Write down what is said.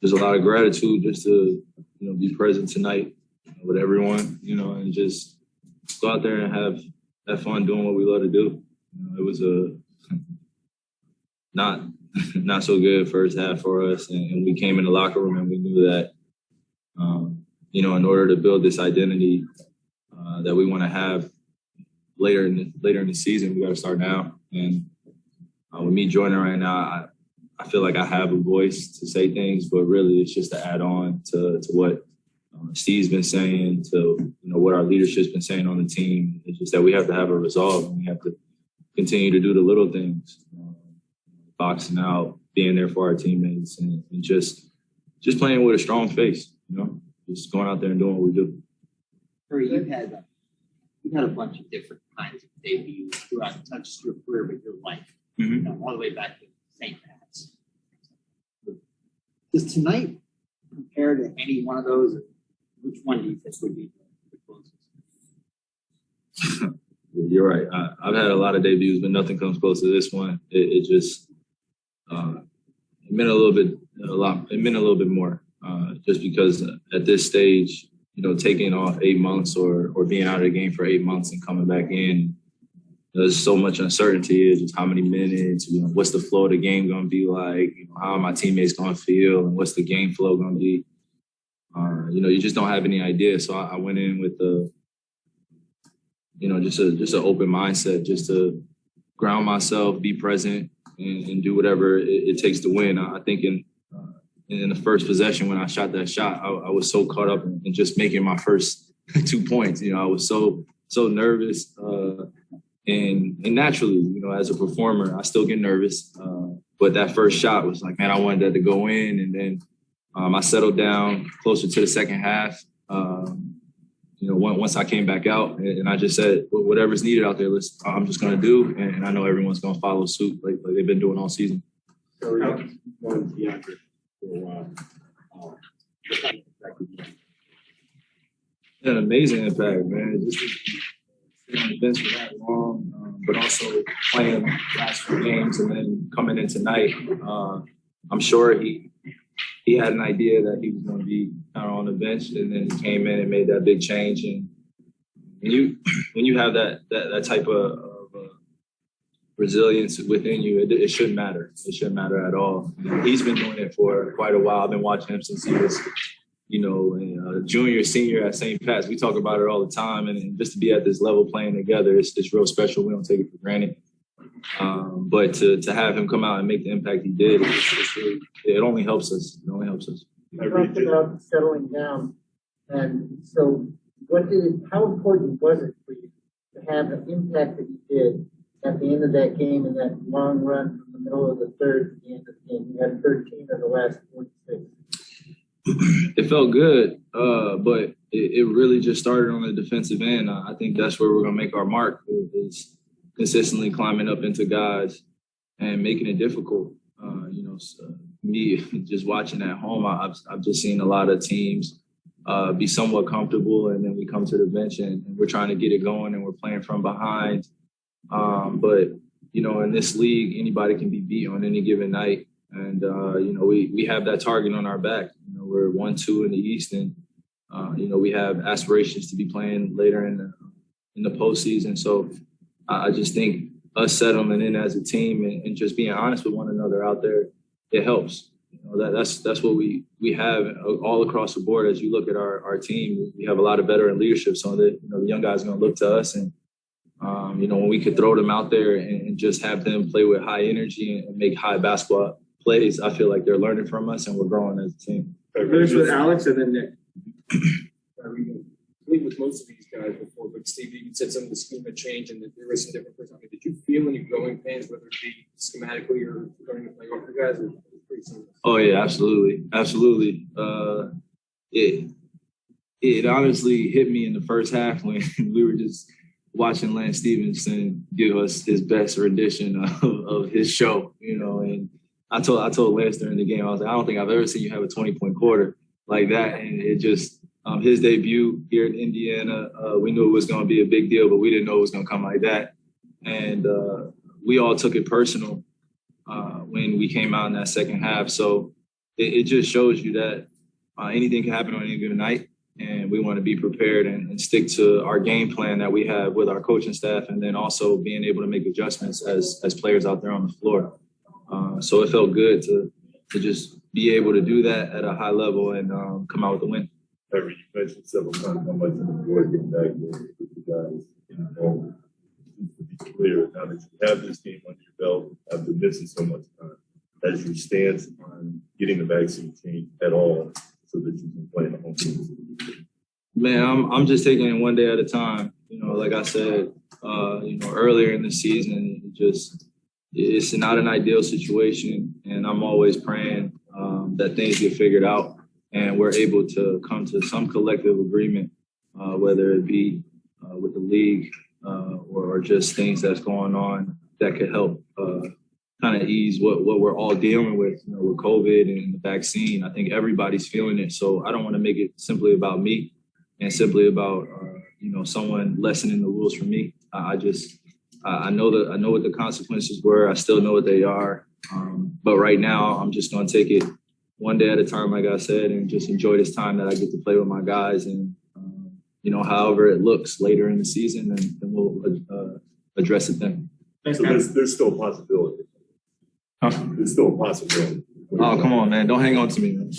there's a lot of gratitude just to, be present tonight with everyone, and just go out there and have fun doing what we love to do. It was a not so good first half for us, and we came in the locker room and we knew that, in order to build this identity that we want to have later in the season, we got to start now. And with me joining right now, I feel like I have a voice to say things, but really it's just to add on to what Steve's been saying, to what our leadership's been saying on the team. It's just that we have to have a resolve, and we have to continue to do the little things, boxing out, being there for our teammates, and just playing with a strong face. Just going out there and doing what we do. Curry, you've had a bunch of different kinds of debuts throughout not just your career but your life, all the way back to St. Pat's. Does tonight compare to any one of those? Or which one do you think would be the closest? You're right. I've had a lot of debuts, but nothing comes close to this one. It just it meant a little bit more, just because at this stage, taking off 8 months or being out of the game for 8 months and coming back in, there's so much uncertainty. Just how many minutes, what's the flow of the game going to be like, how are my teammates going to feel, and what's the game flow going to be. You just don't have any idea. So I went in with just an open mindset, just to ground myself, be present, and do whatever it takes to win. I think in the first possession when I shot that shot, I was so caught up in just making my first 2 points. I was so nervous. And naturally, as a performer, I still get nervous. But that first shot was like, man, I wanted that to go in. And then I settled down closer to the second half. Once I came back out, and I just said, whatever's needed out there, I'm just going to do. And I know everyone's going to follow suit like they've been doing all season. An amazing impact, man. Just sitting on the bench for that long, but also playing the last 4 games and then coming in tonight. I'm sure he had an idea that he was going to be kind of on the bench, and then he came in and made that big change. And when you have that type of resilience within you, it shouldn't matter. It shouldn't matter at all. He's been doing it for quite a while. I've been watching him since he was, junior, senior at St. Pat's. We talk about it all the time, and just to be at this level playing together, it's real special. We don't take it for granted. But to have him come out and make the impact he did, it only helps us. It only helps us. You talked about settling down, and so how important was it for you to have the impact that you did at the end of that game, in that long run from the middle of the third to the end of the game? You had 13 of the last 46. It felt good, but it really just started on the defensive end. I think that's where we're going to make our mark, is consistently climbing up into guys and making it difficult. Me just watching at home, I've just seen a lot of teams be somewhat comfortable, and then we come to the bench and we're trying to get it going and we're playing from behind. But in this league, anybody can be beat on any given night. And, we have that target on our back. We're 1-2 in the East, and, we have aspirations to be playing later in the postseason. So I just think us settling in as a team and just being honest with one another out there, it helps. That's what we have all across the board. As you look at our team, we have a lot of veteran leadership, so that the young guys are going to look to us, and when we could throw them out there and just have them play with high energy and make high basketball plays, I feel like they're learning from us and we're growing as a team. Finish with Alex and then Nick. I played with most of these guys before, but Steve, you said some of the scheme had changed and that there was some different personalities. Did you feel any growing pains, whether it be schematically or learning to play off the guys? Or pretty similar? Oh yeah, absolutely. It honestly hit me in the first half when we were just watching Lance Stevenson give us his best rendition of his show, and I told Lance during the game, I was like, I don't think I've ever seen you have a 20-point quarter like that. And it just, his debut here in Indiana, we knew it was going to be a big deal, but we didn't know it was going to come like that. And we all took it personal when we came out in that second half. So it just shows you that anything can happen on any given night. And we want to be prepared and stick to our game plan that we have with our coaching staff, and then also being able to make adjustments as players out there on the floor. So it felt good to just be able to do that at a high level and come out with a win. Kyrie, you mentioned several times how much you enjoyed getting back there with the guys. To be clear, now that you have this game under your belt after missing so much time, has your stance on getting the vaccine changed at all so that you can play in the home season? Man, I'm just taking it one day at a time. Like I said, earlier in the season, it's not an ideal situation, and I'm always praying that things get figured out and we're able to come to some collective agreement, whether it be with the league or just things that's going on that could help kind of ease what we're all dealing with, with COVID and the vaccine. I think everybody's feeling it, so I don't want to make it simply about me and simply about someone lessening the rules for me. I know what the consequences were. I still know what they are. But right now, I'm just going to take it one day at a time, like I said, and just enjoy this time that I get to play with my guys. And, however it looks later in the season, and we'll address it then. So there's still a possibility. Huh? There's still a possibility. Oh, come on, man. Don't hang on to me, man.